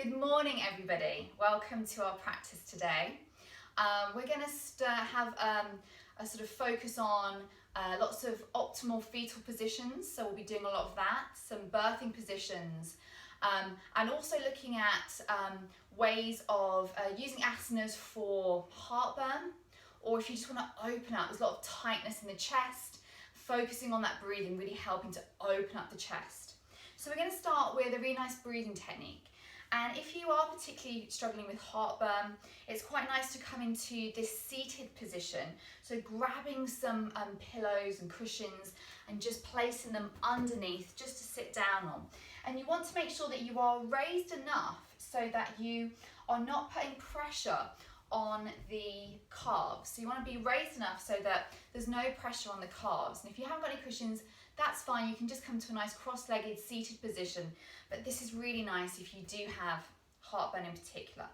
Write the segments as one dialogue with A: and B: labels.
A: Good morning everybody. Welcome to our practice today. We're going to have a sort of focus on lots of optimal fetal positions, so we'll be doing a lot of that, some birthing positions, and also looking at ways of using asanas for heartburn, or if you just want to open up, there's a lot of tightness in the chest, focusing on that breathing, really helping to open up the chest. So we're going to start with a really nice breathing technique. And if you are particularly struggling with heartburn, it's quite nice to come into this seated position. So grabbing some pillows and cushions and just placing them underneath just to sit down on. And you want to make sure that you are raised enough so that you are not putting pressure on the calves. So you want to be raised enough so that there's no pressure on the calves. And if you haven't got any cushions, that's fine. You can just come to a nice cross-legged seated position. But this is really nice if you do have heartburn in particular.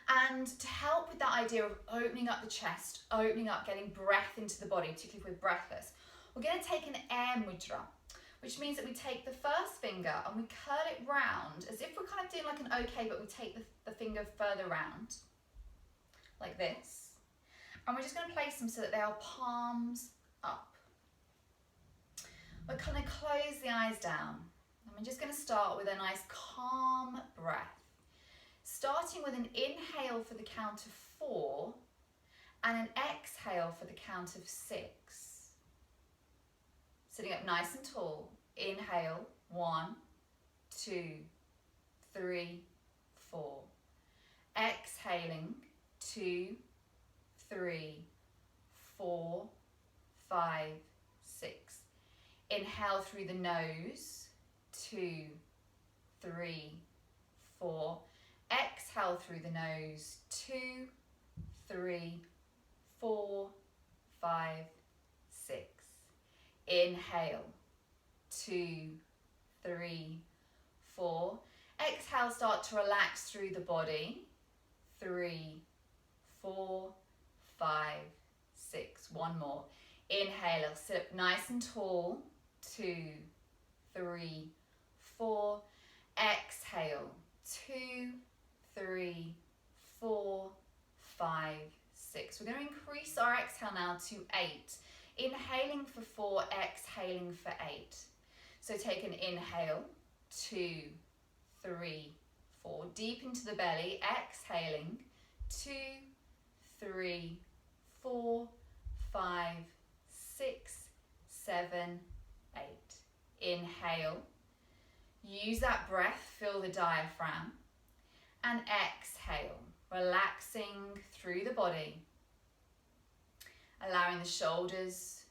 A: And to help with that idea of opening up the chest, opening up, getting breath into the body, particularly if we're breathless, we're going to take an air mudra, which means that we take the first finger and we curl it round as if we're kind of doing like an OK, but we take the finger further round, like this. And we're just going to place them so that they are palms up. We're going to close the eyes down. And we're just going to start with a nice calm breath. Starting with an inhale for the count of 4 and an exhale for the count of 6. Sitting up nice and tall. Inhale, 1, 2, 3, 4. Exhaling, 2, 3, 4, 5, 6. Inhale through the nose, 2, 3, 4. Exhale through the nose, 2, 3, 4, 5, 6. Inhale, 2, 3, 4. Exhale, start to relax through the body, 3, 4, 5, 6. One more. Inhale, sit up nice and tall, 2, 3, 4. Exhale, 2, 3, 4, 5, 6. We're going to increase our exhale now to 8. Inhaling for 4, exhaling for 8. So take an inhale, 2, 3, 4. Deep into the belly, exhaling, 2, 3, 4, 5, 6, 7, 8. Inhale. Use that breath, fill the diaphragm. And exhale, relaxing through the body. Allowing the shoulders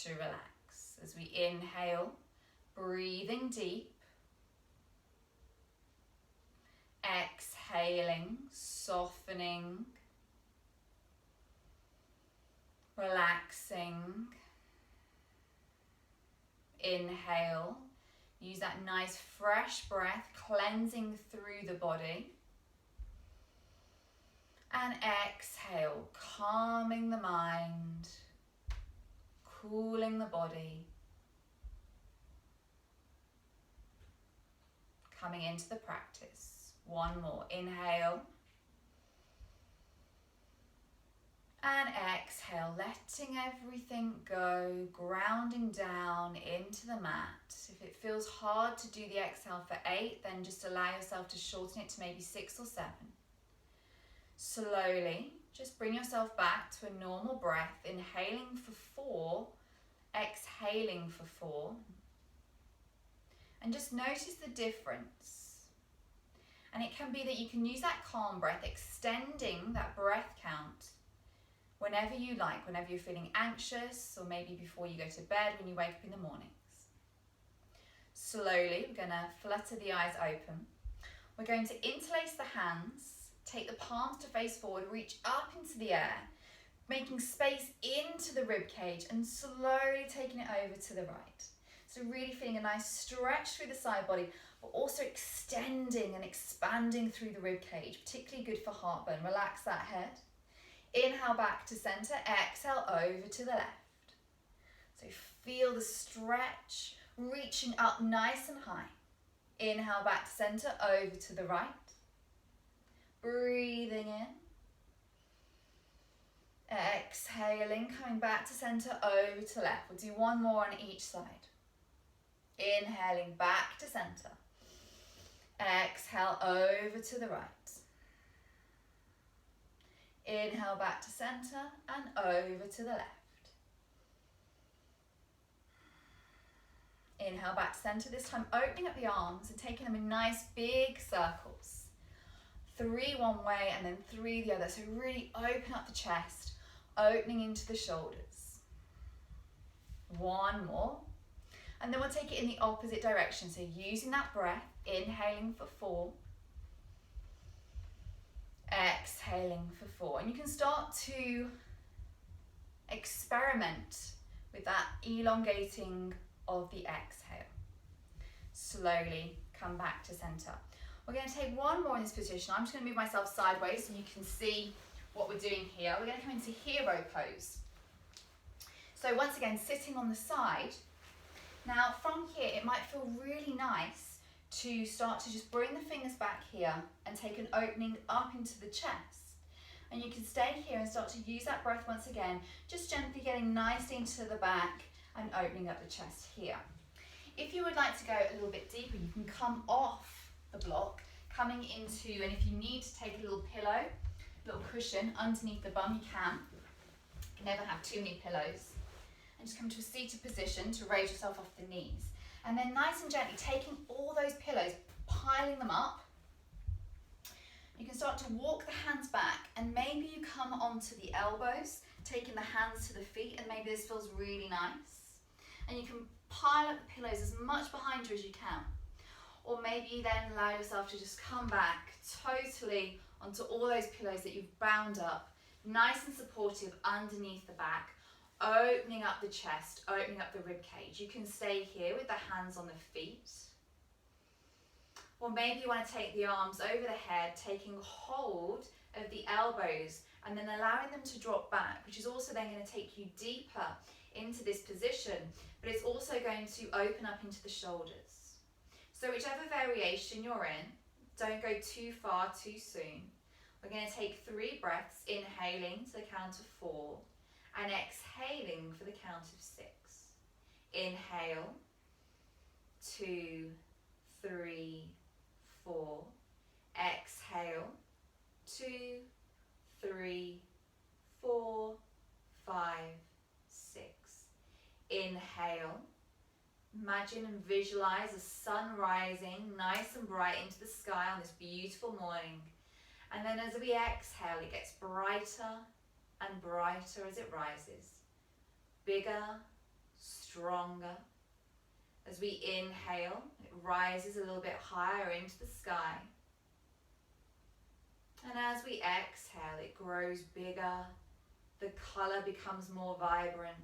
A: to relax. As we inhale, breathing deep. Exhaling, softening. Relaxing. Inhale. Use that nice fresh breath, cleansing through the body. And exhale, calming the mind, cooling the body. Coming into the practice. One more. Inhale. And exhale, letting everything go, grounding down into the mat. If it feels hard to do the exhale for 8, then just allow yourself to shorten it to maybe 6 or 7. Slowly, just bring yourself back to a normal breath, inhaling for 4, exhaling for 4. And just notice the difference. And it can be that you can use that calm breath, extending that breath count whenever you like, whenever you're feeling anxious, or maybe before you go to bed, when you wake up in the mornings. Slowly, we're going to flutter the eyes open. We're going to interlace the hands, take the palms to face forward, reach up into the air, making space into the rib cage and slowly taking it over to the right. So really feeling a nice stretch through the side body, but also extending and expanding through the rib cage, particularly good for heartburn. Relax that head. Inhale back to center, exhale over to the left. So feel the stretch, reaching up nice and high. Inhale back to center, over to the right. Breathing in. Exhaling, coming back to center, over to left. We'll do one more on each side. Inhaling back to center. Exhale, over to the right. Inhale back to center and over to the left. Inhale back to center, this time opening up the arms and taking them in nice big circles. 3 one way and then 3 the other. So really open up the chest, opening into the shoulders. 1 more. And then we'll take it in the opposite direction. So using that breath, inhaling for 4. Exhaling for 4. And you can start to experiment with that elongating of the exhale. Slowly come back to center. We're going to take 1 more in this position. I'm just going to move myself sideways so you can see what we're doing here. We're going to come into hero pose. So once again, sitting on the side. Now from here, it might feel really nice to start to just bring the fingers back here and take an opening up into the chest. And you can stay here and start to use that breath once again, just gently getting nicely into the back and opening up the chest here. If you would like to go a little bit deeper, you can come off the block, coming into, and if you need to take a little pillow, little cushion underneath the bum, you can. You can never have too many pillows. And just come to a seated position to raise yourself off the knees. And then nice and gently taking all those pillows, piling them up. You can start to walk the hands back and maybe you come onto the elbows, taking the hands to the feet, and maybe this feels really nice. And you can pile up the pillows as much behind you as you can. Or maybe you then allow yourself to just come back totally onto all those pillows that you've bound up, nice and supportive underneath the back, opening up the chest, opening up the rib cage. You can stay here with the hands on the feet. Or maybe you want to take the arms over the head, taking hold of the elbows and then allowing them to drop back, which is also then going to take you deeper into this position, but it's also going to open up into the shoulders. So whichever variation you're in, don't go too far too soon. We're going to take 3 breaths, inhaling to the count of 4 and exhaling for the count of 6. Inhale, 2, 3, 4. Exhale, 2, 3, 4, 5, 6. Inhale. Imagine and visualize the sun rising nice and bright into the sky on this beautiful morning. And then as we exhale, it gets brighter and brighter as it rises. Bigger, stronger. As we inhale, it rises a little bit higher into the sky. And as we exhale, it grows bigger. The color becomes more vibrant.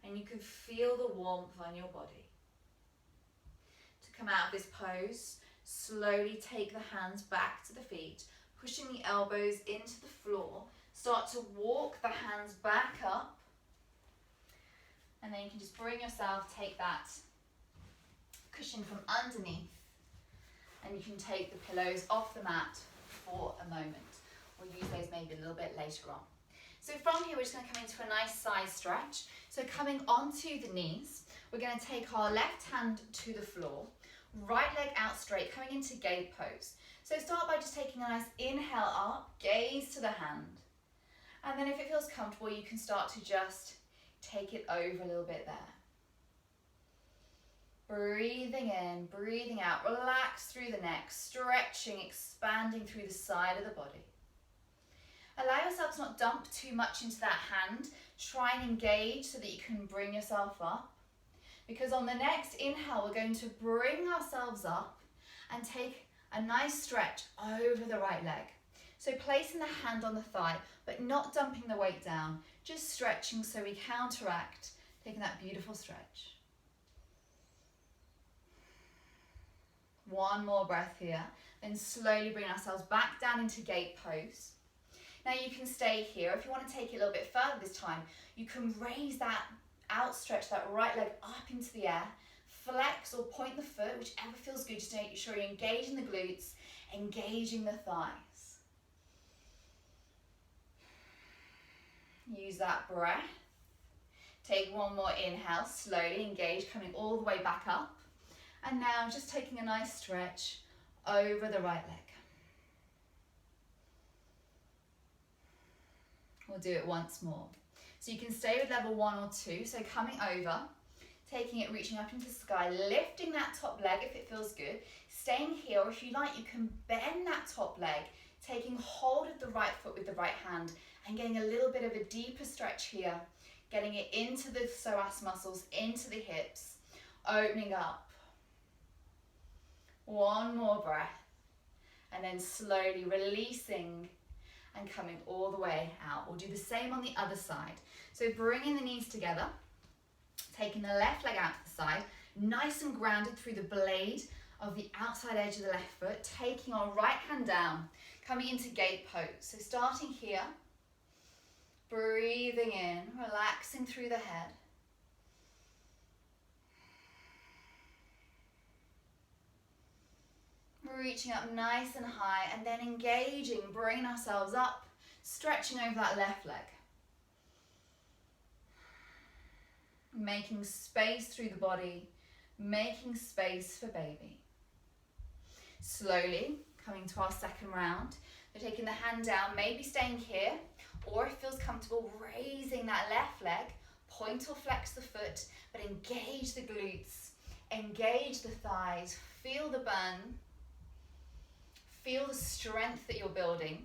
A: And you can feel the warmth on your body. To come out of this pose, slowly take the hands back to the feet, pushing the elbows into the floor. Start to walk the hands back up. And then you can just bring yourself, take that cushion from underneath. And you can take the pillows off the mat for a moment. We'll use those maybe a little bit later on. So from here, we're just going to come into a nice side stretch. So coming onto the knees, we're going to take our left hand to the floor, right leg out straight, coming into gate pose. So start by just taking a nice inhale up, gaze to the hand. And then if it feels comfortable, you can start to just take it over a little bit there. Breathing in, breathing out, relax through the neck, stretching, expanding through the side of the body. Allow yourself to not dump too much into that hand. Try and engage so that you can bring yourself up. Because on the next inhale, we're going to bring ourselves up and take a nice stretch over the right leg. So placing the hand on the thigh, but not dumping the weight down, just stretching so we counteract, taking that beautiful stretch. 1 more breath here, then slowly bring ourselves back down into gate pose. Now you can stay here. If you want to take it a little bit further this time, you can raise that, outstretch that right leg up into the air, flex or point the foot, whichever feels good. Just make sure you're engaging the glutes, engaging the thighs. Use that breath. Take one more inhale, slowly engage, coming all the way back up. And now just taking a nice stretch over the right leg. We'll do it once more. So you can stay with level 1 or 2. So coming over, taking it, reaching up into the sky, lifting that top leg if it feels good. Staying here, or if you like, you can bend that top leg, taking hold of the right foot with the right hand and getting a little bit of a deeper stretch here, getting it into the psoas muscles, into the hips, opening up. One more breath, and then slowly releasing and coming all the way out. We'll do the same on the other side. So bringing the knees together, taking the left leg out to the side, nice and grounded through the blade of the outside edge of the left foot, taking our right hand down, coming into gate pose. So starting here, breathing in, relaxing through the head. Reaching up nice and high, and then engaging, bringing ourselves up, stretching over that left leg. Making space through the body, making space for baby. Slowly coming to our second round. We're taking the hand down, maybe staying here, or if it feels comfortable, raising that left leg, point or flex the foot, but engage the glutes, engage the thighs, feel the burn. Feel the strength that you're building.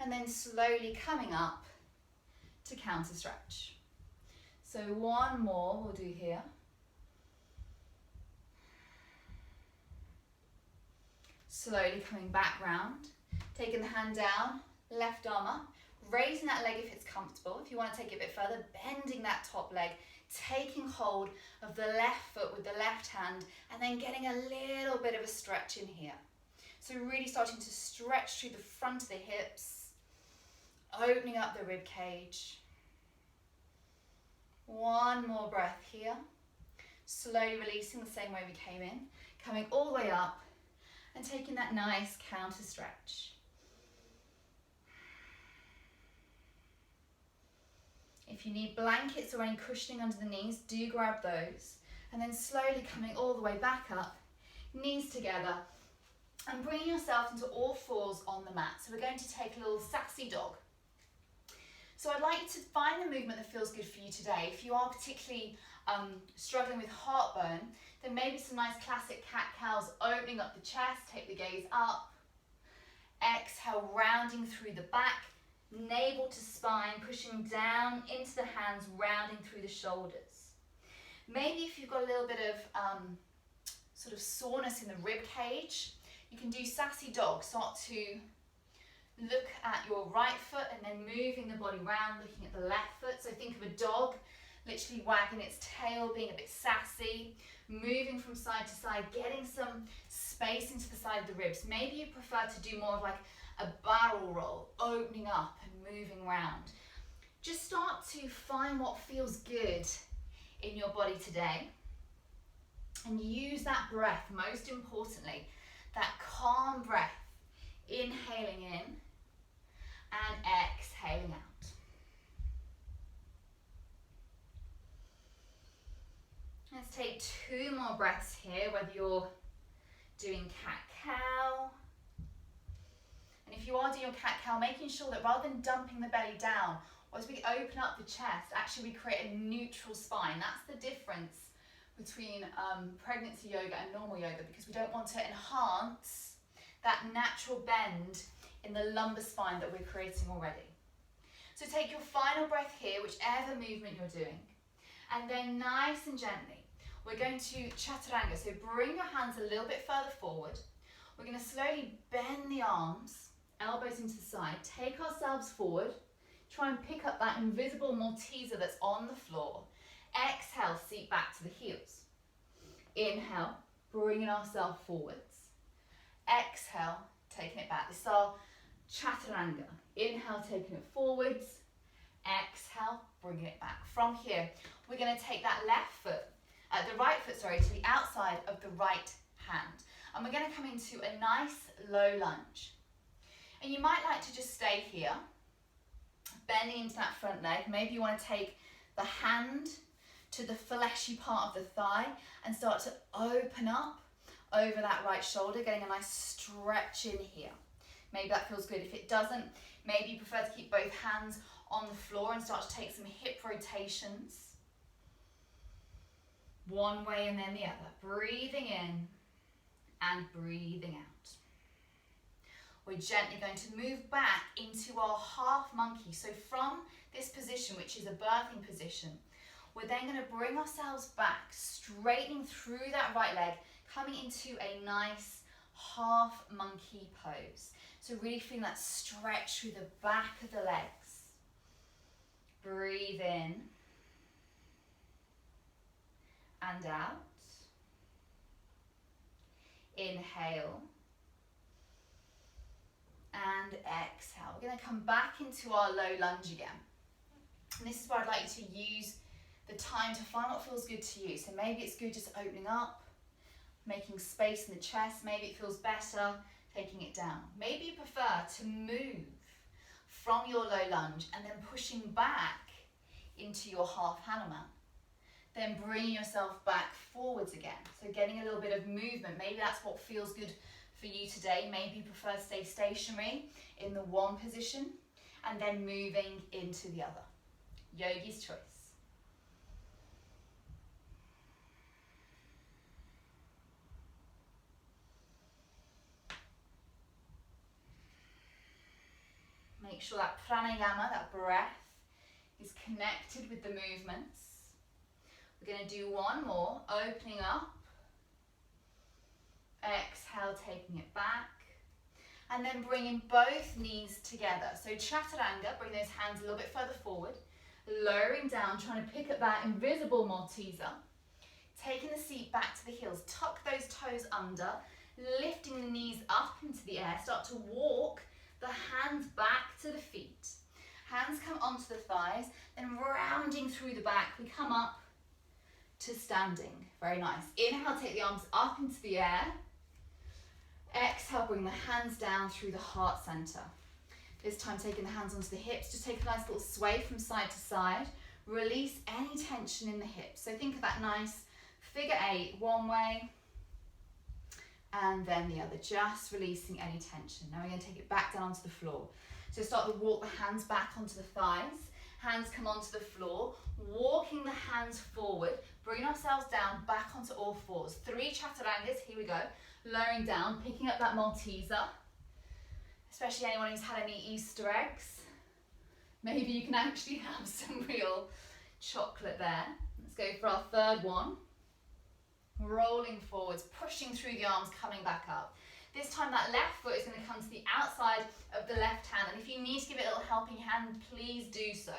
A: And then slowly coming up to counter stretch. So one more we'll do here. Slowly coming back round. Taking the hand down, left arm up. Raising that leg if it's comfortable. If you want to take it a bit further, bending that top leg. Taking hold of the left foot with the left hand, and then getting a little bit of a stretch in here. So really starting to stretch through the front of the hips, opening up the rib cage. One more breath here. Slowly releasing the same way we came in, coming all the way up and taking that nice counter stretch. If you need blankets or any cushioning under the knees, do grab those. And then slowly coming all the way back up, knees together, and bringing yourself into all fours on the mat. So we're going to take a little sassy dog. So I'd like you to find the movement that feels good for you today. If you are particularly struggling with heartburn, then maybe some nice classic cat-cows, opening up the chest, take the gaze up. Exhale, rounding through the back. Navel to spine, pushing down into the hands, rounding through the shoulders. Maybe if you've got a little bit of sort of soreness in the rib cage, you can do sassy dog. Start to look at your right foot and then moving the body round, looking at the left foot. So think of a dog literally wagging its tail, being a bit sassy, moving from side to side, getting some space into the side of the ribs. Maybe you prefer to do more of like a barrel roll, opening up and moving round. Just start to find what feels good in your body today, and use that breath, most importantly, that calm breath, inhaling in and exhaling out. Let's take 2 more breaths here, whether you're doing cat-cow. And if you are doing your cat-cow, making sure that rather than dumping the belly down, or as we open up the chest, actually we create a neutral spine. That's the difference between pregnancy yoga and normal yoga, because we don't want to enhance that natural bend in the lumbar spine that we're creating already. So take your final breath here, whichever movement you're doing, and then nice and gently, we're going to chaturanga. So bring your hands a little bit further forward. We're going to slowly bend the arms, elbows into the side, take ourselves forward, try and pick up that invisible Malteser that's on the floor. Exhale, seat back to the heels. Inhale, bringing ourselves forwards. Exhale, taking it back. This is our chaturanga. Inhale, taking it forwards. Exhale, bringing it back. From here, we're going to take that left foot the right foot, sorry, to the outside of the right hand. And we're going to come into a nice low lunge. And you might like to just stay here, bending into that front leg. Maybe you want to take the hand to the fleshy part of the thigh and start to open up over that right shoulder, getting a nice stretch in here. Maybe that feels good. If it doesn't, maybe you prefer to keep both hands on the floor and start to take some hip rotations. One way and then the other. Breathing in and breathing out. We're gently going to move back into our half monkey. So from this position, which is a birthing position, we're then going to bring ourselves back, straightening through that right leg, coming into a nice half monkey pose. So really feeling that stretch through the back of the legs. Breathe in and out. Inhale and exhale. We're going to come back into our low lunge again. And this is where I'd like you to use the time to find what feels good to you. So maybe it's good just opening up, making space in the chest. Maybe it feels better taking it down. Maybe you prefer to move from your low lunge and then pushing back into your half Hanuman. Then bringing yourself back forwards again. So getting a little bit of movement. Maybe that's what feels good for you today. Maybe you prefer to stay stationary in the one position and then moving into the other. Yogi's choice. Make sure that pranayama, that breath, is connected with the movements. We're going to do one more, opening up. Exhale, taking it back. And then bringing both knees together. So chaturanga, bring those hands a little bit further forward. Lowering down, trying to pick up that invisible Malteser. Taking the seat back to the heels. Tuck those toes under. Lifting the knees up into the air. Start to walk the hands back to the feet. Hands come onto the thighs. Then rounding through the back, we come up to standing. Very nice. Inhale, take the arms up into the air. Exhale, bring the hands down through the heart center. This time taking the hands onto the hips. Just take a nice little sway from side to side. Release any tension in the hips. So think of that nice figure eight, one way and then the other. Just releasing any tension. Now we're going to take it back down onto the floor. So start to walk the hands back onto the thighs. Hands come onto the floor. Walking the hands forward. Bringing ourselves down, back onto all fours. 3 chaturangas, here we go. Lowering down, picking up that Malteser. Especially anyone who's had any Easter eggs. Maybe you can actually have some real chocolate there. Let's go for our third one. Rolling forwards, pushing through the arms, coming back up. This time that left foot is going to come to the outside of the left hand. And if you need to give it a little helping hand, please do so.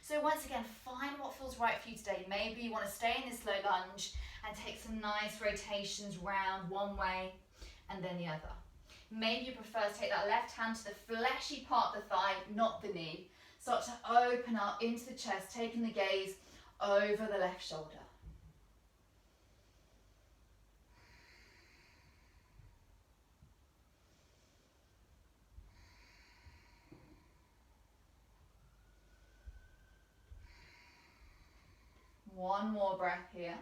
A: So once again, find what feels right for you today. Maybe you want to stay in this low lunge and take some nice rotations round one way and then the other. Maybe you prefer to take that left hand to the fleshy part of the thigh, not the knee. Start to open up into the chest, taking the gaze over the left shoulder. One more breath here.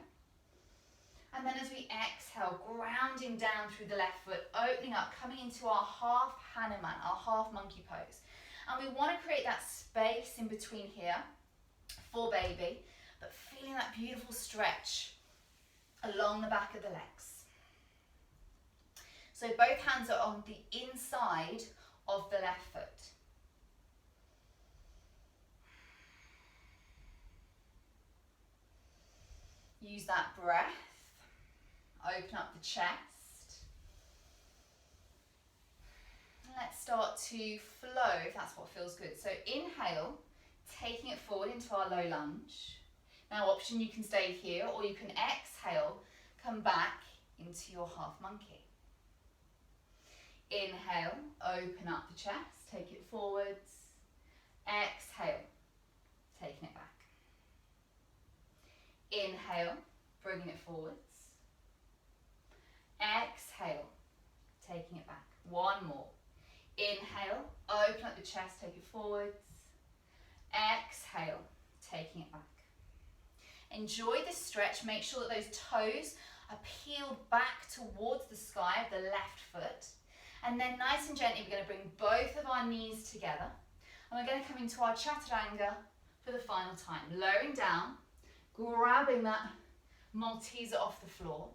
A: And then as we exhale, grounding down through the left foot, opening up, coming into our half Hanuman, our half monkey pose. And we want to create that space in between here for baby, but feeling that beautiful stretch along the back of the legs. So both hands are on the inside of the left foot. Use that breath, open up the chest. And let's start to flow if that's what feels good. So inhale, taking it forward into our low lunge. Now option, you can stay here or you can exhale, come back into your half monkey. Inhale, open up the chest, take it forwards. Exhale, taking it back. Inhale, bringing it forwards. Exhale, taking it back. One more. Inhale, open up the chest, take it forwards. Exhale, taking it back. Enjoy this stretch. Make sure that those toes are peeled back towards the sky of the left foot. And then nice and gently, we're going to bring both of our knees together. And we're going to come into our chaturanga for the final time. Lowering down, grabbing that Malteser off the floor.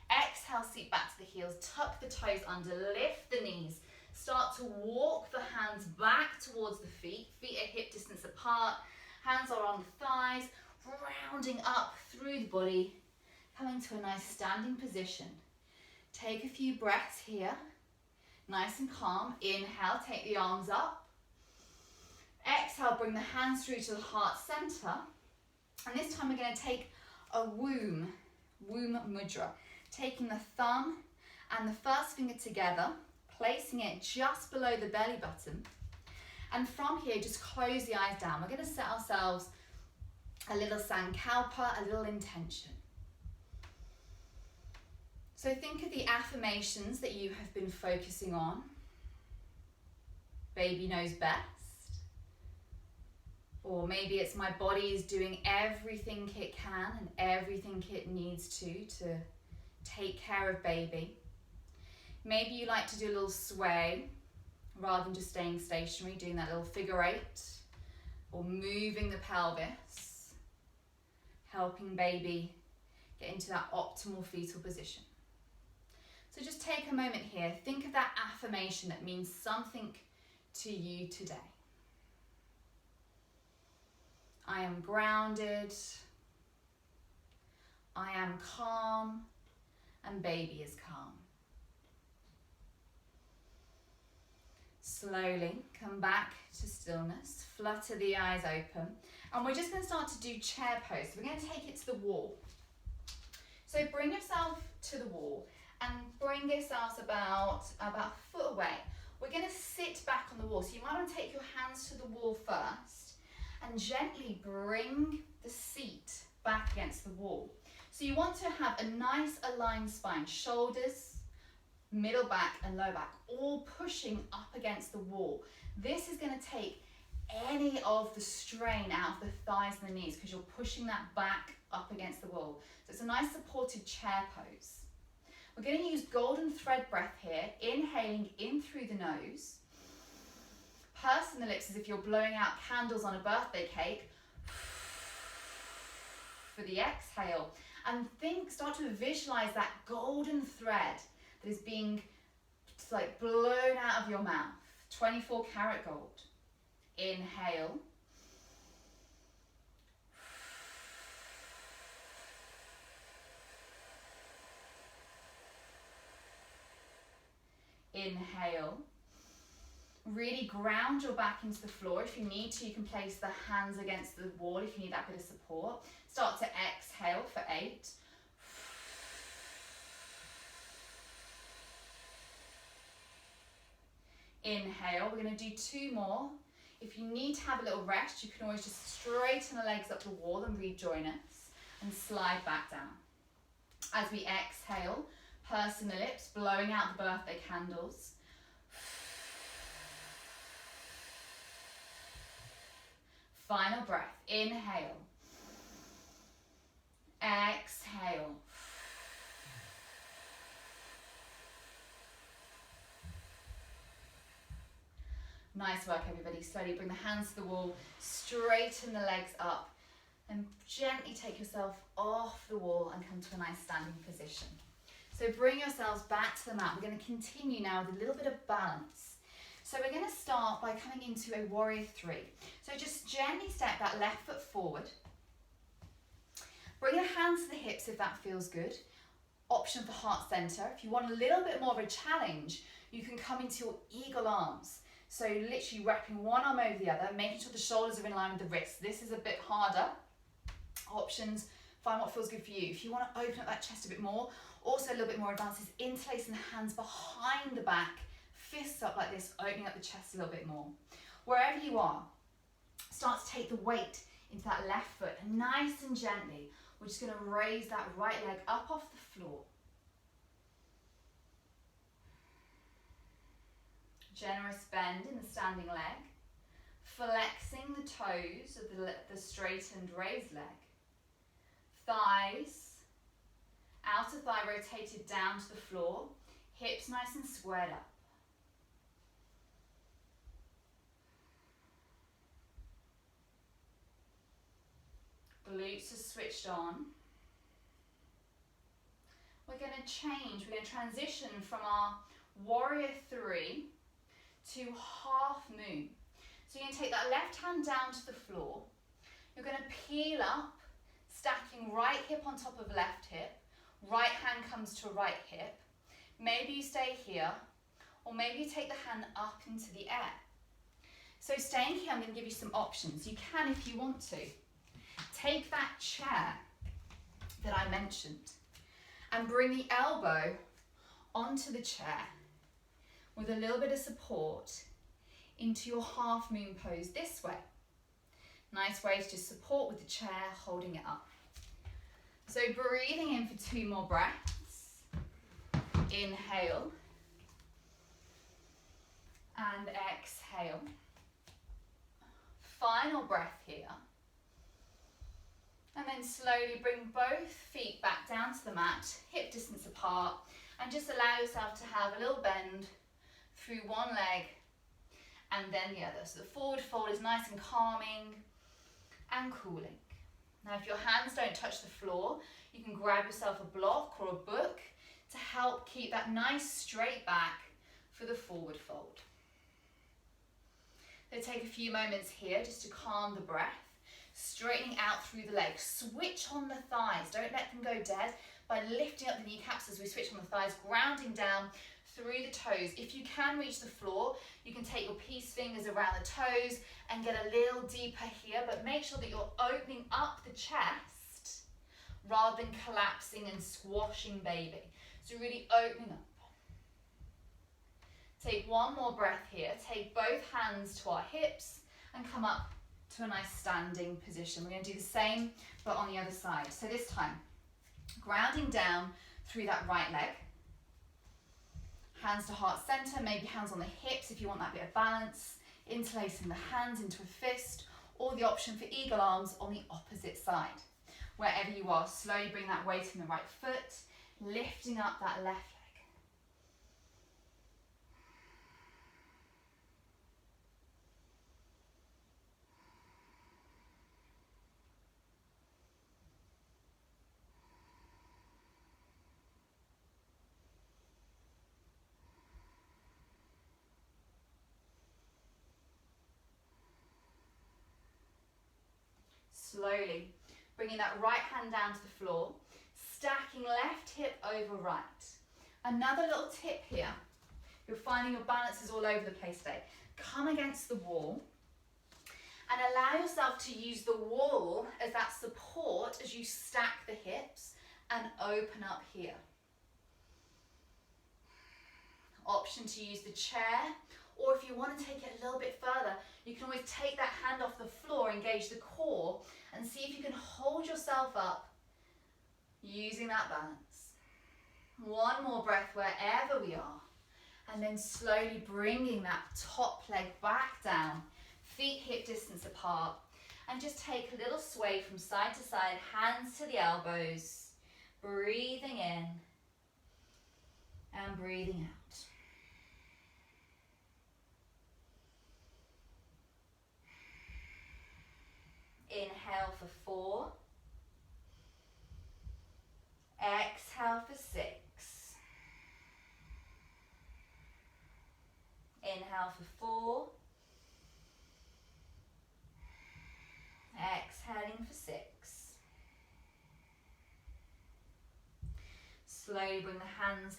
A: Exhale, seat back to the heels, tuck the toes under, lift the knees. Start to walk the hands back towards the feet. Feet are hip distance apart. Hands are on the thighs, rounding up through the body, coming to a nice standing position. Take a few breaths here, nice and calm. Inhale, take the arms up. Exhale, bring the hands through to the heart center. And this time we're going to take a womb mudra. Taking the thumb and the first finger together, placing it just below the belly button. And from here, just close the eyes down. We're going to set ourselves a little sankalpa, a little intention. So think of the affirmations that you have been focusing on. Baby knows best. Or maybe it's my body is doing everything it can and everything it needs to take care of baby. Maybe you like to do a little sway rather than just staying stationary, doing that little figure eight, or moving the pelvis, helping baby get into that optimal fetal position. So just take a moment here, think of that affirmation that means something to you today. I am grounded, I am calm, and baby is calm. Slowly come back to stillness, flutter the eyes open, and we're just going to start to do chair pose. So we're going to take it to the wall. So bring yourself to the wall and bring yourselves about a foot away. We're going to sit back on the wall. So you might want to take your hands to the wall first and gently bring the seat back against the wall. So you want to have a nice aligned spine, shoulders, middle back and low back, all pushing up against the wall. This is going to take any of the strain out of the thighs and the knees because you're pushing that back up against the wall. So it's a nice supported chair pose. We're going to use golden thread breath here, inhaling in through the nose. Pursing the lips as if you're blowing out candles on a birthday cake. For the exhale. And start to visualize that golden thread that is being like blown out of your mouth. 24 karat gold. Inhale. Inhale. Really ground your back into the floor. If you need to, you can place the hands against the wall if you need that bit of support. Start to exhale for 8. Inhale. We're going to do 2 more. If you need to have a little rest, you can always just straighten the legs up the wall and rejoin us and slide back down. As we exhale, pursing the lips, blowing out the birthday candles. Final breath. Inhale. Exhale. Nice work, everybody. Slowly bring the hands to the wall, straighten the legs up, and gently take yourself off the wall and come to a nice standing position. So bring yourselves back to the mat. We're going to continue now with a little bit of balance. So we're going to start by coming into a warrior 3. So just gently step that left foot forward. Bring your hands to the hips if that feels good. Option for heart center. If you want a little bit more of a challenge, you can come into your eagle arms. So literally wrapping one arm over the other, making sure the shoulders are in line with the wrists. This is a bit harder. Options, find what feels good for you. If you want to open up that chest a bit more, also a little bit more advanced is interlacing the hands behind the back, fists up like this, opening up the chest a little bit more. Wherever you are, start to take the weight into that left foot and nice and gently We're just going to raise that right leg up off the floor. Generous bend in the standing leg, flexing the toes of the straightened raised leg. Thighs, outer thigh rotated down to the floor, hips nice and squared up. Glutes are switched on. We're going to change, we're going to transition from our warrior 3 to half moon. So you're going to take that left hand down to the floor. You're going to peel up, stacking right hip on top of left hip. Right hand comes to right hip. Maybe you stay here, or maybe you take the hand up into the air. So staying here, I'm going to give you some options. You can, if you want to, take that chair that I mentioned and bring the elbow onto the chair with a little bit of support into your half moon pose this way. Nice way to just support with the chair, holding it up. So breathing in for 2 more breaths. Inhale and exhale. Final breath here. And then slowly bring both feet back down to the mat, hip distance apart, and just allow yourself to have a little bend through one leg and then the other. So the forward fold is nice and calming and cooling. Now if your hands don't touch the floor, you can grab yourself a block or a book to help keep that nice straight back for the forward fold. So take a few moments here just to calm the breath, straightening out through the legs. Switch on the thighs, don't let them go dead by lifting up the kneecaps as we switch on the thighs, grounding down through the toes. If you can reach the floor, you can take your peace fingers around the toes and get a little deeper here, but make sure that you're opening up the chest rather than collapsing and squashing baby. So really opening up. Take one more breath here. Take both hands to our hips and come up to a nice standing position. We're going to do the same, but on the other side. So this time, grounding down through that right leg. Hands to heart center, maybe hands on the hips if you want that bit of balance. Interlacing the hands into a fist, or the option for eagle arms on the opposite side. Wherever you are, slowly bring that weight in the right foot, lifting up that left leg. Slowly bringing that right hand down to the floor, stacking left hip over right. Another little tip here, you're finding your balance is all over the place today. Come against the wall and allow yourself to use the wall as that support as you stack the hips and open up here. Option to use the chair, or if you want to take it a little bit further, you can always take that hand off the floor, engage the core, and see if you can hold yourself up using that balance. One more breath wherever we are, and then slowly bringing that top leg back down, feet hip distance apart, and just take a little sway from side to side, hands to the elbows, breathing in and breathing out. Inhale for 4. Exhale for 6. Inhale for 4. Exhaling for 6. Slowly bring the hands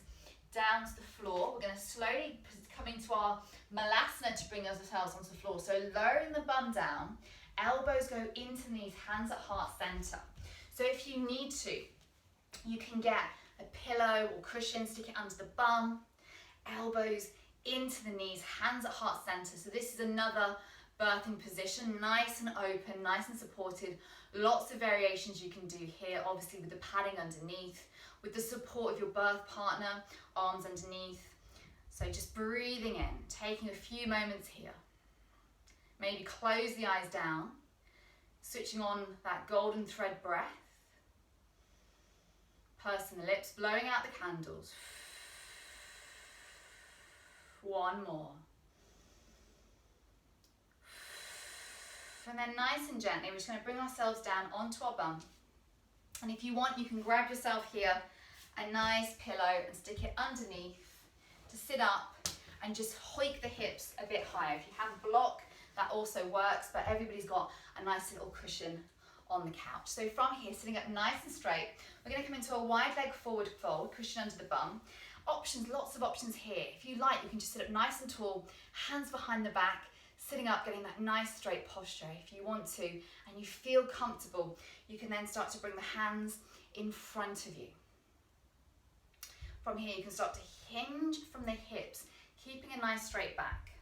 A: down to the floor. We're going to slowly come into our malasana to bring ourselves onto the floor. So lowering the bum down, elbows go into the knees, hands at heart center. So if you need to, you can get a pillow or cushion, stick it under the bum, elbows into the knees, hands at heart center. So this is another birthing position, nice and open, nice and supported, Lots of variations you can do here, obviously with the padding underneath, with the support of your birth partner, arms underneath. So just breathing in, taking a few moments here. Maybe close the eyes down, switching on that golden thread breath. Pursing the lips, blowing out the candles. One more. And then nice and gently, we're just going to bring ourselves down onto our bum. And if you want, you can grab yourself here a nice pillow and stick it underneath to sit up and just hoik the hips a bit higher. If you have a block, that also works, but everybody's got a nice little cushion on the couch. So from here, sitting up nice and straight, we're going to come into a wide leg forward fold, cushion under the bum. Options, lots of options here. If you like, you can just sit up nice and tall, hands behind the back, sitting up, getting that nice straight posture. If you want to, and you feel comfortable, you can then start to bring the hands in front of you. From here, you can start to hinge from the hips, keeping a nice straight back.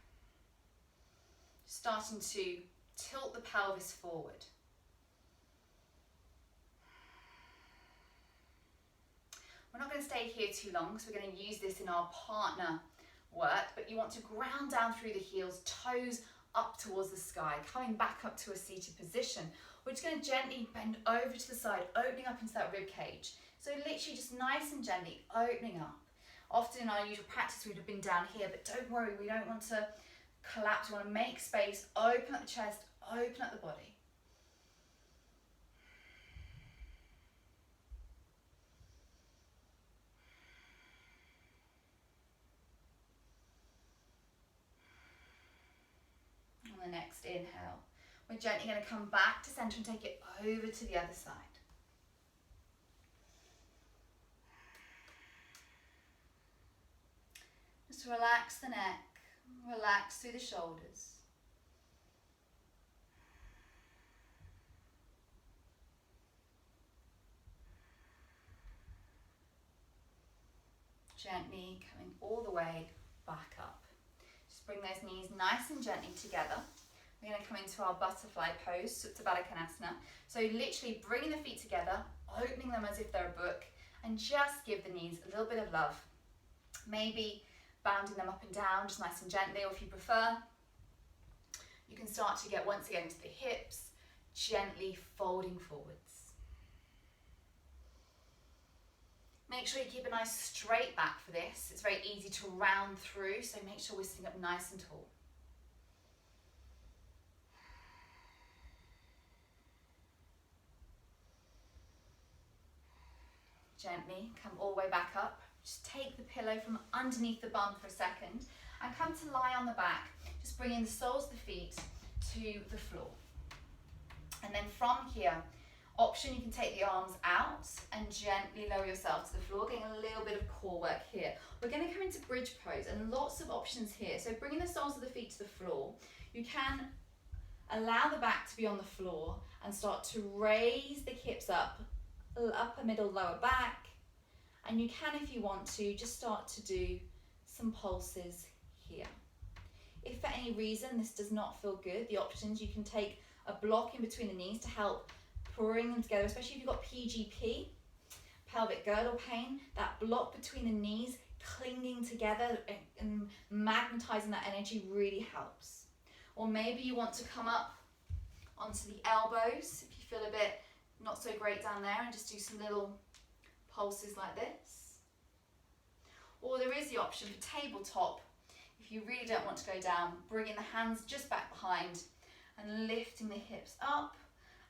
A: Starting to tilt the pelvis forward. We're not going to stay here too long because we're going to use this in our partner work, but you want to ground down through the heels, toes up towards the sky, coming back up to a seated position. We're just going to gently bend over to the side, opening up into that rib cage. So literally just nice and gently opening up. Often in our usual practice we'd have been down here, but don't worry, we don't want to collapse. We want to make space, open up the chest, open up the body. On the next inhale, we're gently going to come back to center and take it over to the other side. Just relax the neck, relax through the shoulders. Gently coming all the way back up. Just bring those knees nice and gently together. We're going to come into our butterfly pose, Supta Baddha Konasana. So literally bringing the feet together, opening them as if they're a book, and just give the knees a little bit of love. Maybe bounding them up and down, just nice and gently, or if you prefer, you can start to get once again into the hips, gently folding forwards. Make sure you keep a nice straight back for this. It's very easy to round through, so make sure we're sitting up nice and tall. Gently come all the way back up. Just take the pillow from underneath the bum for a second and come to lie on the back. Just bringing the soles of the feet to the floor. And then from here, option, you can take the arms out and gently lower yourself to the floor, getting a little bit of core work here. We're going to come into bridge pose and lots of options here. So bringing the soles of the feet to the floor, you can allow the back to be on the floor and start to raise the hips up, upper, middle, lower back. And you can, if you want to, just start to do some pulses here. If for any reason this does not feel good, the options, you can take a block in between the knees to help bring them together, especially if you've got PGP, pelvic girdle pain, that block between the knees clinging together and magnetizing that energy really helps. Or maybe you want to come up onto the elbows if you feel a bit not so great down there and just do some little pulses like this. Or there is the option for tabletop. If you really don't want to go down, bringing the hands just back behind and lifting the hips up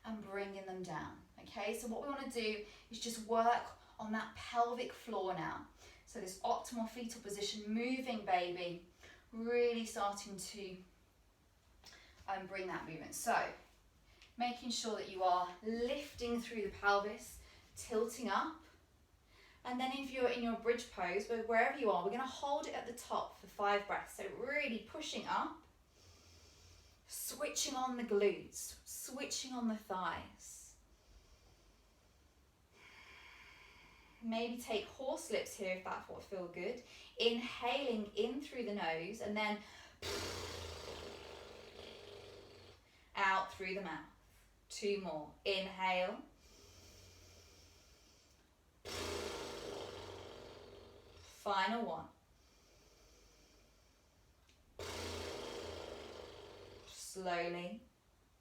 A: and bringing them down. Okay, so what we want to do is just work on that pelvic floor now. So this optimal fetal position, moving baby, really starting to bring that movement. So making sure that you are lifting through the pelvis, tilting up. And then if you're in your bridge pose, wherever you are, we're going to hold it at the top for 5 breaths. So really pushing up, switching on the glutes, switching on the thighs. Maybe take horse lips here if that would feel good. Inhaling in through the nose and then out through the mouth. 2 more. Inhale. Final one. Slowly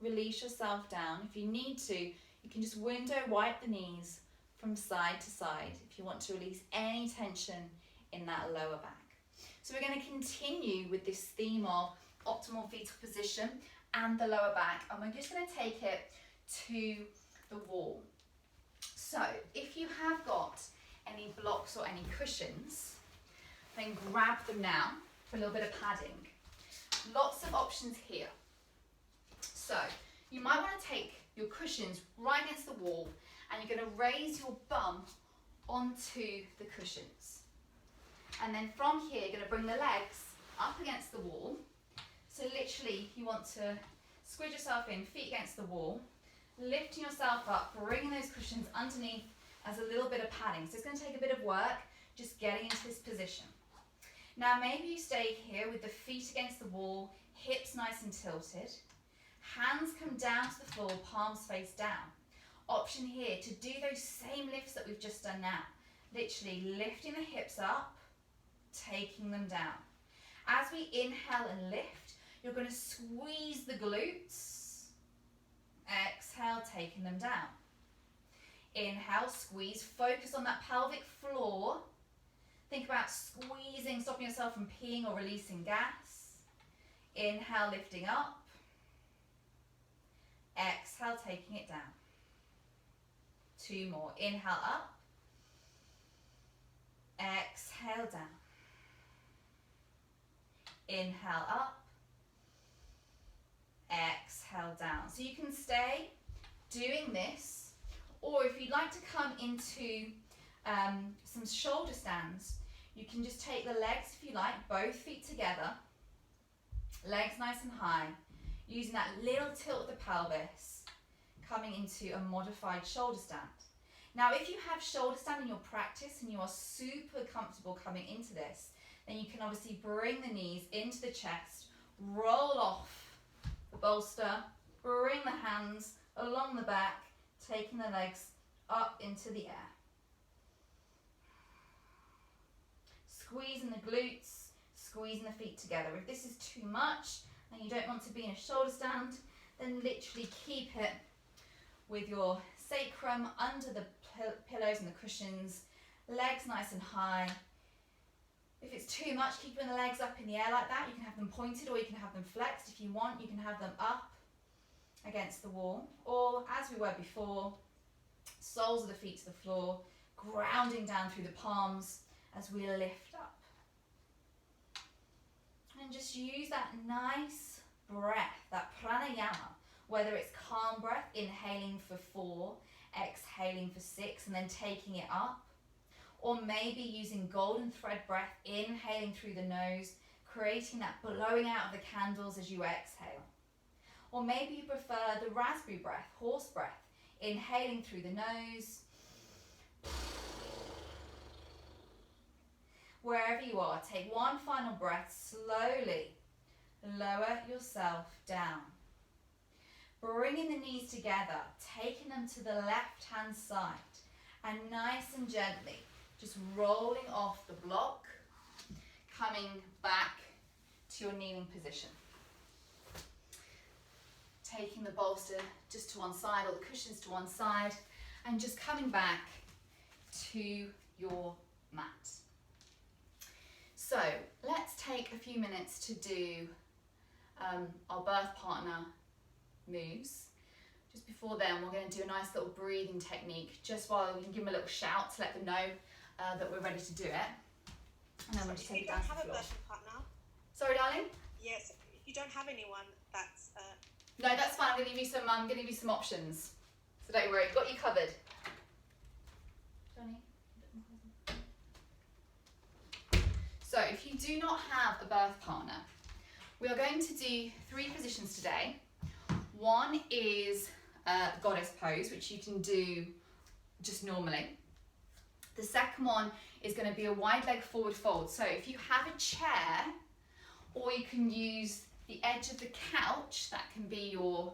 A: release yourself down. If you need to, you can just window wipe the knees from side to side if you want to release any tension in that lower back. So we're going to continue with this theme of optimal fetal position and the lower back, and we're just going to take it to the wall. So if you have got any blocks or any cushions, then grab them now for a little bit of padding. Lots of options here. So you might want to take your cushions right against the wall, and you're going to raise your bum onto the cushions. And then from here, you're going to bring the legs up against the wall. So literally, you want to squeeze yourself in, feet against the wall, lifting yourself up, bringing those cushions underneath as a little bit of padding. So it's going to take a bit of work just getting into this position. Now maybe you stay here with the feet against the wall, hips nice and tilted. Hands come down to the floor, palms face down. Option here to do those same lifts that we've just done now. Literally lifting the hips up, taking them down. As we inhale and lift, you're going to squeeze the glutes. Exhale, taking them down. Inhale, squeeze, focus on that pelvic floor. Think about squeezing, stopping yourself from peeing or releasing gas. Inhale, lifting up. Exhale, taking it down. 2 more. Inhale up. Exhale down. Inhale up. Exhale down. So you can stay doing this, or if you'd like to come into some shoulder stands, you can just take the legs, if you like, both feet together, legs nice and high, using that little tilt of the pelvis, coming into a modified shoulder stand. Now, if you have shoulder stand in your practice and you are super comfortable coming into this, then you can obviously bring the knees into the chest, roll off the bolster, bring the hands along the back, taking the legs up into the air. Squeezing the glutes, squeezing the feet together. If this is too much and you don't want to be in a shoulder stand, then literally keep it with your sacrum under the pillows and the cushions, legs nice and high. If it's too much, keeping the legs up in the air like that, you can have them pointed or you can have them flexed. If you want, you can have them up against the wall, or as we were before, soles of the feet to the floor, grounding down through the palms as we lift up. And just use that nice breath, that pranayama, whether it's calm breath, inhaling for 4, exhaling for 6, and then taking it up. Or maybe using golden thread breath, inhaling through the nose, creating that blowing out of the candles as you exhale. Or maybe you prefer the raspberry breath, horse breath, inhaling through the nose. Wherever you are, take one final breath, slowly lower yourself down. Bringing the knees together, taking them to the left-hand side, and nice and gently, just rolling off the block, coming back to your kneeling position. Taking the bolster just to one side, or the cushions to one side, and just coming back to your mat. So let's take a few minutes to do our birth partner moves. Just before then, we're going to do a nice little breathing technique, just while we can give them a little shout to let them know that we're ready to do it. And then we'll just take it down to the floor.
B: You don't have a birth partner?
A: Sorry, darling?
B: Yes, you don't have anyone that's...
A: No, that's fine. I'm going to give you some options. So don't worry, got you covered. Johnny? So if you do not have a birth partner, we are going to do 3 positions today. One is goddess pose, which you can do just normally. The second one is going to be a wide leg forward fold. So if you have a chair, or you can use the edge of the couch, that can be your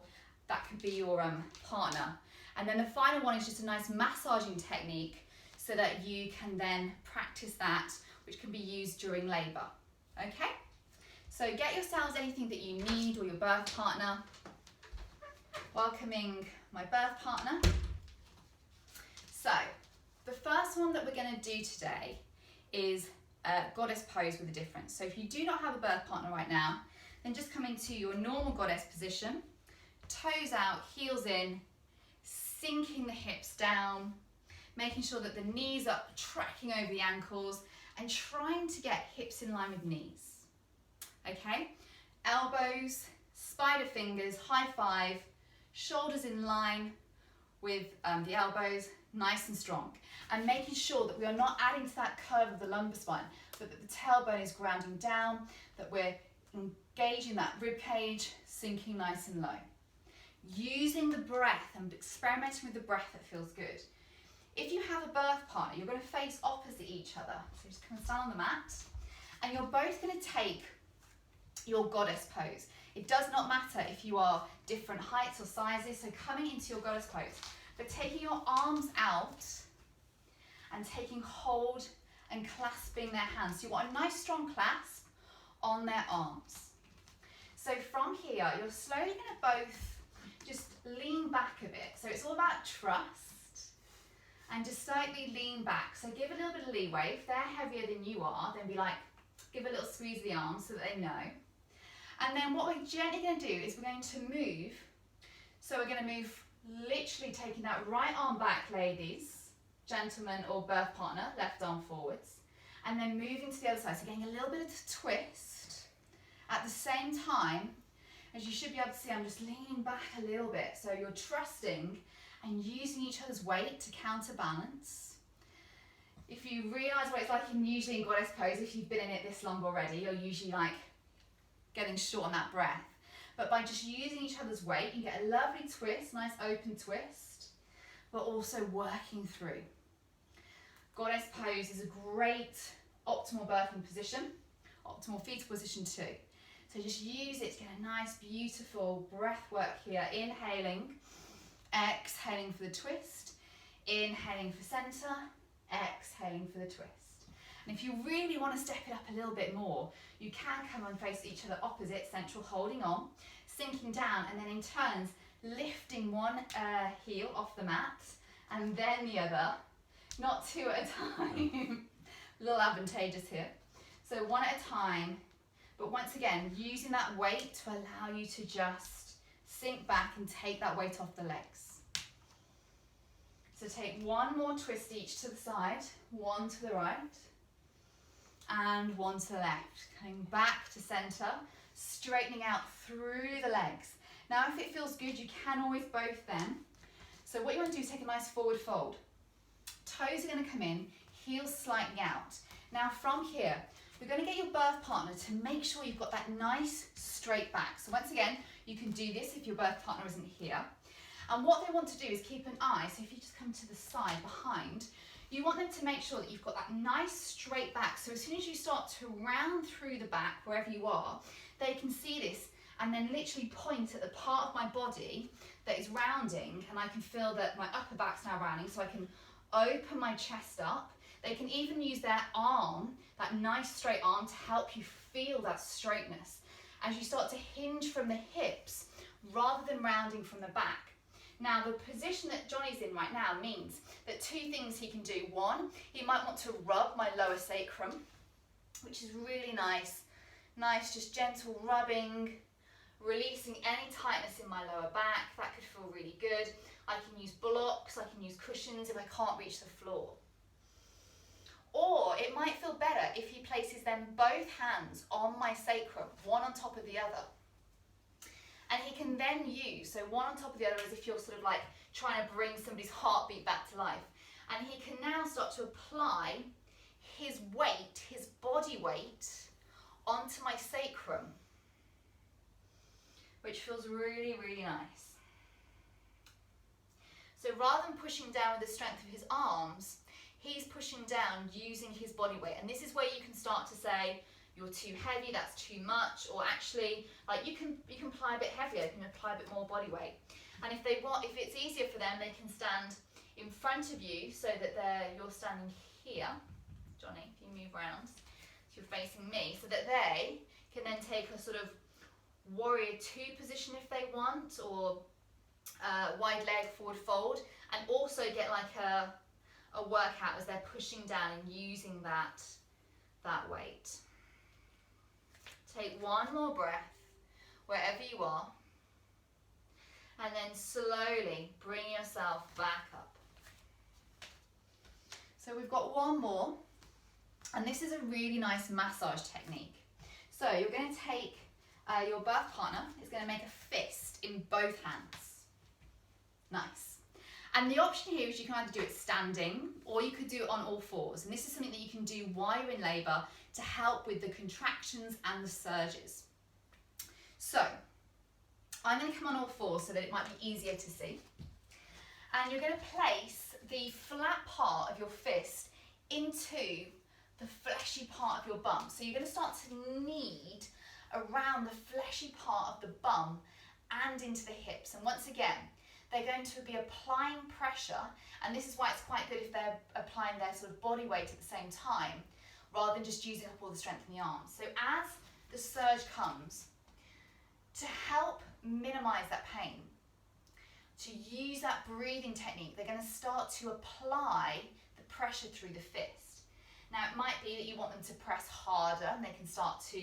A: that could be your partner. And then the final one is just a nice massaging technique so that you can then practice that, which can be used during labour. Okay? So get yourselves anything that you need, or your birth partner. Welcoming my birth partner. So the first one that we're going to do today is a goddess pose with a difference. So if you do not have a birth partner right now, then just come into your normal goddess position, toes out, heels in, sinking the hips down, making sure that the knees are tracking over the ankles and trying to get hips in line with knees. Okay, elbows, spider fingers, high five, shoulders in line with the elbows, nice and strong. And making sure that we are not adding to that curve of the lumbar spine, but that the tailbone is grounding down, that we're engaging that rib cage, sinking nice and low. Using the breath and experimenting with the breath that feels good. If you have a birth partner, you're going to face opposite each other. So just come and stand on the mat, and you're both going to take your goddess pose. It does not matter if you are different heights or sizes, so coming into your goddess pose, but taking your arms out and taking hold and clasping their hands. So you want a nice strong clasp on their arms. So from here, you're slowly going to both just lean back a bit. So it's all about trust and just slightly lean back. So give a little bit of leeway. If they're heavier than you are, then be like, give a little squeeze of the arms so that they know. And then what we're gently going to do is we're going to move. So we're going to move, literally taking that right arm back, ladies, gentlemen or birth partner, left arm forwards. And then moving to the other side. So getting a little bit of a twist. At the same time, as you should be able to see, I'm just leaning back a little bit. So you're trusting and using each other's weight to counterbalance. If you realise what it's like usually in goddess pose, if you've been in it this long already, you're usually like getting short on that breath. But by just using each other's weight, you get a lovely twist, nice open twist, but also working through. Goddess pose is a great optimal birthing position, optimal fetal position too. So just use it to get a nice, beautiful breath work here. Inhaling, exhaling for the twist, inhaling for center, exhaling for the twist. And if you really want to step it up a little bit more, you can come and face each other opposite, central holding on, sinking down, and then in turns, lifting one heel off the mat, and then the other, not two at a time. A little advantageous here. So one at a time, but once again, using that weight to allow you to just sink back and take that weight off the legs. So take one more twist each to the side, one to the right, and one to the left. Coming back to center, straightening out through the legs. Now if it feels good, you can always both them. So what you want to do is take a nice forward fold. Toes are going to come in, heels slightly out. Now from here, we're going to get your birth partner to make sure you've got that nice straight back. So once again, you can do this if your birth partner isn't here. And what they want to do is keep an eye, so if you just come to the side behind, you want them to make sure that you've got that nice straight back. So as soon as you start to round through the back, wherever you are, they can see this and then literally point at the part of my body that is rounding, and I can feel that my upper back's now rounding, so I can open my chest up. They can even use their arm, that nice straight arm, to help you feel that straightness as you start to hinge from the hips rather than rounding from the back. Now the position that Johnny's in right now means that two things he can do. One, he might want to rub my lower sacrum, which is really nice, just gentle rubbing, releasing any tightness in my lower back. That could feel really good. I can use blocks, I can use cushions if I can't reach the floor. Or it might feel better if he places them both hands on my sacrum, one on top of the other. And he can then use, so one on top of the other as if you're sort of like trying to bring somebody's heartbeat back to life. And he can now start to apply his weight, his body weight, onto my sacrum, which feels really, really nice. So rather than pushing down with the strength of his arms, he's pushing down using his body weight. And this is where you can start to say, you're too heavy, that's too much, or actually like you can apply a bit heavier, you can apply a bit more body weight. And if it's easier for them, they can stand in front of you so that you're standing here. Johnny, if you move around, so you're facing me, so that they can then take a sort of warrior 2 position if they want, or wide leg forward fold, and also get like a workout as they're pushing down and using that weight. Take one more breath wherever you are, and then slowly bring yourself back up. So we've got one more, and this is a really nice massage technique. So you're going to take your birth partner is going to make a fist in both hands. Nice. And the option here is you can either do it standing or you could do it on all fours. And this is something that you can do while you're in labour to help with the contractions and the surges. So I'm going to come on all fours so that it might be easier to see. And you're going to place the flat part of your fist into the fleshy part of your bum. So you're going to start to knead around the fleshy part of the bum and into the hips. And once again, they're going to be applying pressure, and this is why it's quite good if they're applying their sort of body weight at the same time, rather than just using up all the strength in the arms. So as the surge comes, to help minimize that pain, to use that breathing technique, they're going to start to apply the pressure through the fist. Now it might be that you want them to press harder and they can start to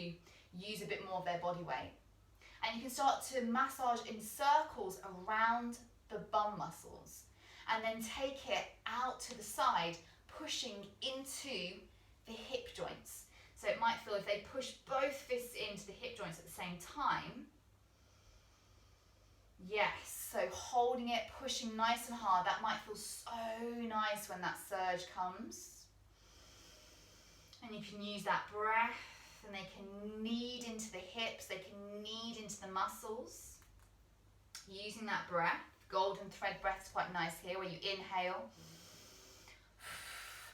A: use a bit more of their body weight. And you can start to massage in circles around the bum muscles and then take it out to the side, pushing into the hip joints. So it might feel if they push both fists into the hip joints at the same time. Yes, so holding it, pushing nice and hard, that might feel so nice when that surge comes. And you can use that breath, and they can knead into the hips, they can knead into the muscles. Using that breath, golden thread breath is quite nice here, where you inhale,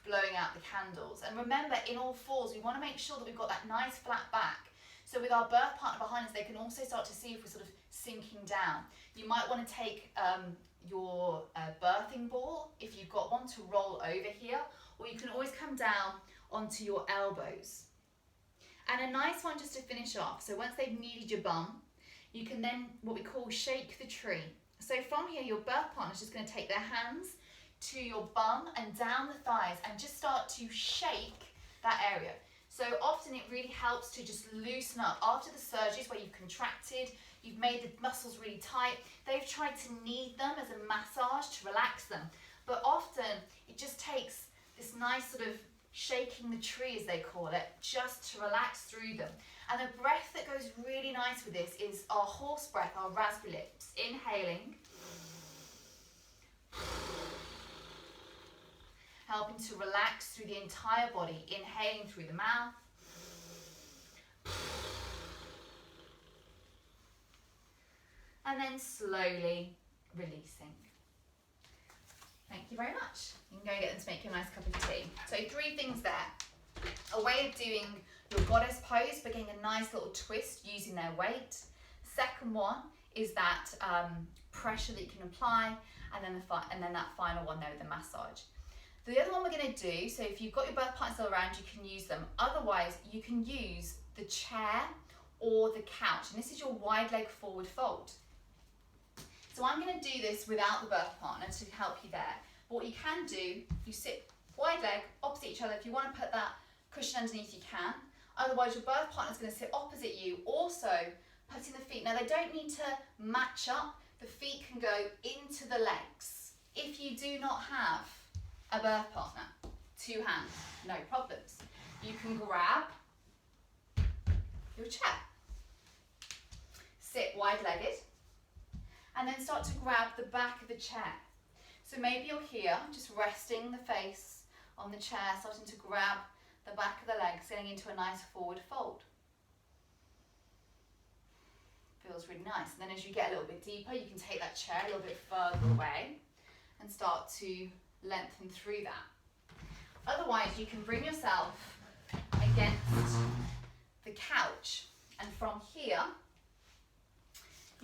A: blowing out the candles. And remember, in all fours, we want to make sure that we've got that nice flat back. So with our birth partner behind us, they can also start to see if we're sort of sinking down. You might want to take your birthing ball, if you've got one, to roll over here, or you can always come down onto your elbows. And a nice one just to finish off. So once they've kneaded your bum, you can then, what we call, shake the tree. So from here, your birth partner is just going to take their hands to your bum and down the thighs and just start to shake that area. So often it really helps to just loosen up. After the surges where you've contracted, you've made the muscles really tight, they've tried to knead them as a massage to relax them. But often it just takes this nice sort of shaking the tree, as they call it, just to relax through them. And the breath that goes really nice with this is our horse breath, our raspberry lips. Inhaling, helping to relax through the entire body. Inhaling through the mouth. And then slowly releasing. Thank you very much. You can go get them to make you a nice cup of tea. So 3 things there. A way of doing your goddess pose, but getting a nice little twist using their weight. Second one is that pressure that you can apply, and then that final one there with the massage. The other one we're going to do, so if you've got your birth partner still around, you can use them. Otherwise, you can use the chair or the couch, and this is your wide leg forward fold. So I'm going to do this without the birth partner to help you there. But what you can do, you sit wide leg opposite each other. If you want to put that cushion underneath, you can. Otherwise, your birth partner is going to sit opposite you, also putting the feet. Now, they don't need to match up. The feet can go into the legs. If you do not have a birth partner, 2 hands, no problems. You can grab your chair, sit wide-legged, and then start to grab the back of the chair. So maybe you're here, just resting the face on the chair, starting to grab the back of the legs, getting into a nice forward fold. Feels really nice. And then as you get a little bit deeper, you can take that chair a little bit further away and start to lengthen through that. Otherwise, you can bring yourself against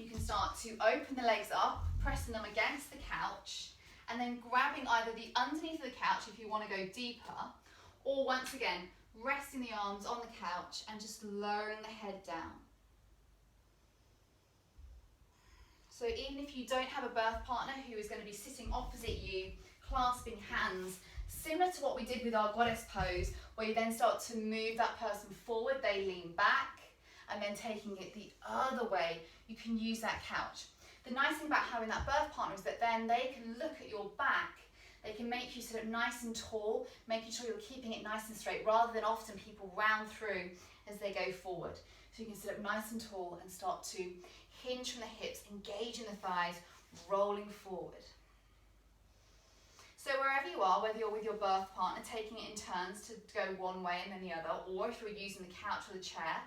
A: you can start to open the legs up, pressing them against the couch, and then grabbing either the underneath of the couch if you want to go deeper, or once again, resting the arms on the couch and just lowering the head down. So even if you don't have a birth partner who is going to be sitting opposite you, clasping hands, similar to what we did with our goddess pose, where you then start to move that person forward, they lean back, and then taking it the other way, you can use that couch. The nice thing about having that birth partner is that then they can look at your back, they can make you sit up nice and tall, making sure you're keeping it nice and straight, rather than often people round through as they go forward. So you can sit up nice and tall and start to hinge from the hips, engage in the thighs, rolling forward. So wherever you are, whether you're with your birth partner, taking it in turns to go one way and then the other, or if you're using the couch or the chair,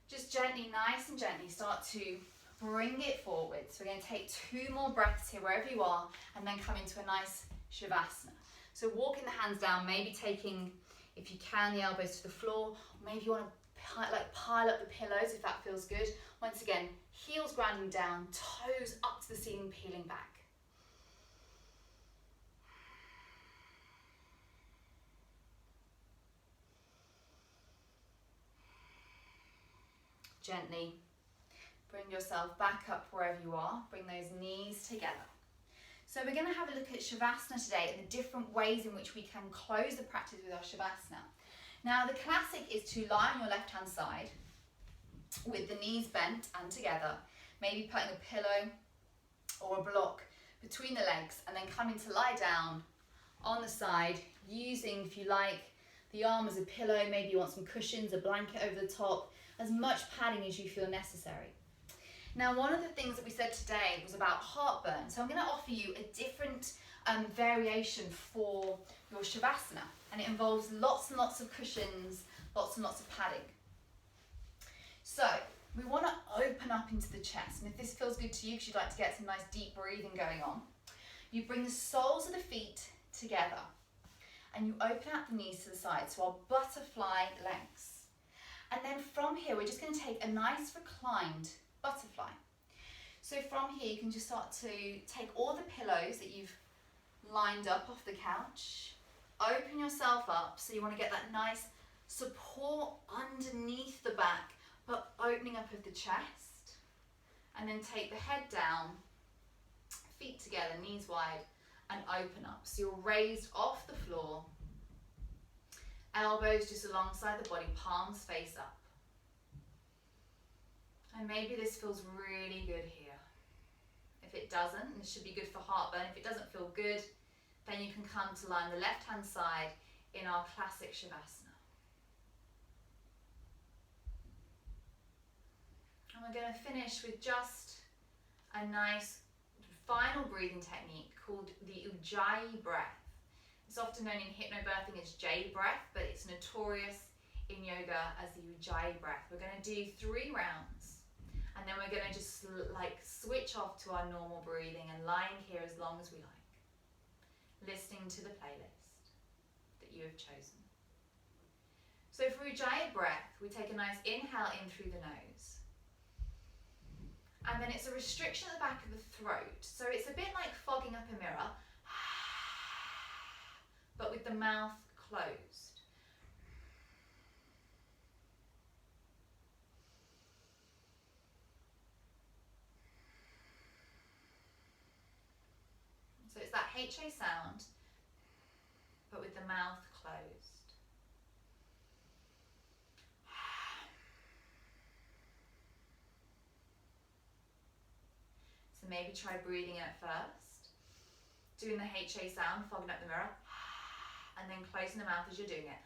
A: just gently, nice and gently, start to bring it forward. So we're going to take 2 more breaths here, wherever you are, and then come into a nice Shavasana. So walking the hands down, maybe taking, if you can, the elbows to the floor, or maybe you want to pile up the pillows if that feels good. Once again, heels grounding down, toes up to the ceiling, peeling back. Gently bring yourself back up wherever you are. Bring those knees together. So we're going to have a look at Shavasana today and the different ways in which we can close the practice with our Shavasana. Now the classic is to lie on your left hand side with the knees bent and together, maybe putting a pillow or a block between the legs, and then coming to lie down on the side, using, if you like, the arm as a pillow. Maybe you want some cushions, a blanket over the top, as much padding as you feel necessary. Now, one of the things that we said today was about heartburn, so I'm going to offer you a different variation for your Shavasana, and it involves lots and lots of cushions, lots and lots of padding. So we want to open up into the chest, and if this feels good to you because you'd like to get some nice deep breathing going on, you bring the soles of the feet together and you open out the knees to the side, so our butterfly legs. And then from here, we're just going to take a nice reclined butterfly. So from here, you can just start to take all the pillows that you've lined up off the couch, open yourself up, so you want to get that nice support underneath the back, but opening up of the chest, and then take the head down, feet together, knees wide, and open up. So you're raised off the floor, elbows just alongside the body, palms face up. And maybe this feels really good here. If it doesn't, this should be good for heartburn. If it doesn't feel good, then you can come to lie on the left-hand side in our classic Shavasana. And we're going to finish with just a nice final breathing technique called the Ujjayi breath. It's often known in hypnobirthing as J breath, but it's notorious in yoga as the Ujjayi breath. We're going to do 3 rounds, and then we're going to just like switch off to our normal breathing and lying here as long as we like, listening to the playlist that you have chosen. So for Ujjayi breath, we take a nice inhale in through the nose. And then it's a restriction at the back of the throat. So it's a bit like fogging up a mirror, but with the mouth closed. So it's that HA sound, but with the mouth closed. So maybe try breathing in at first, doing the HA sound, fogging up the mirror, and then closing the mouth as you're doing it.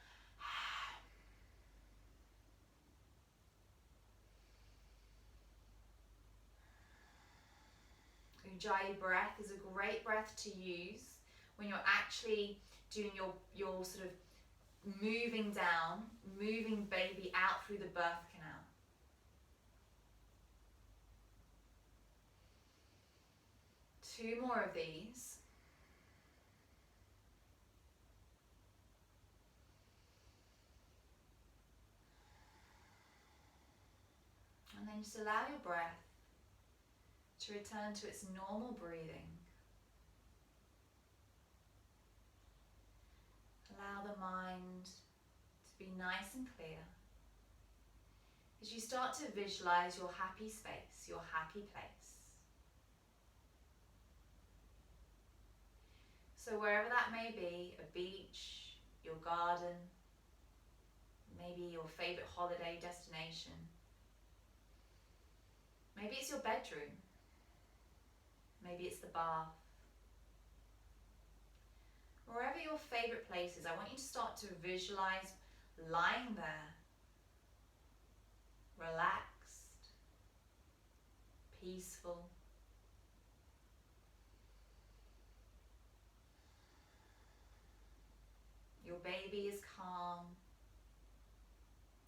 A: Ujjayi breath is a great breath to use when you're actually doing your sort of moving down, moving baby out through the birth canal. Two more of these. And then just allow your breath to return to its normal breathing. Allow the mind to be nice and clear as you start to visualize your happy space, your happy place. So wherever that may be, a beach, your garden, maybe your favorite holiday destination. Maybe it's your bedroom. Maybe it's the bath. Wherever your favorite place is, I want you to start to visualize lying there, relaxed, peaceful. Your baby is calm.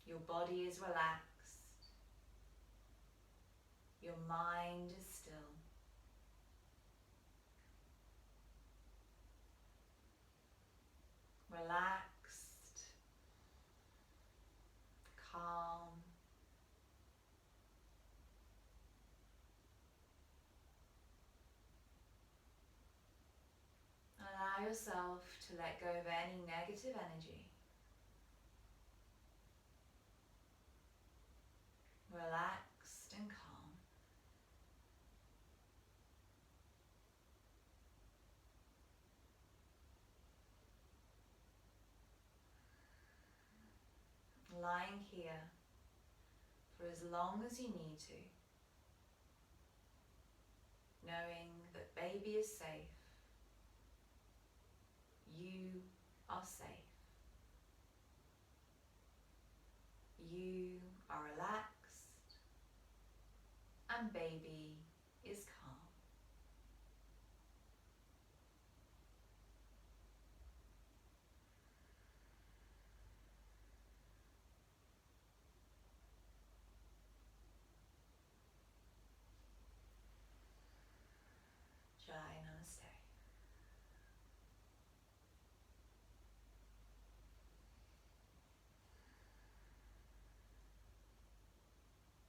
A: Your body is relaxed. Your mind is still. Relaxed, calm. Allow yourself to let go of any negative energy. Relaxed and calm. Lying here for as long as you need to, knowing that baby is safe, you are safe, you are relaxed, and baby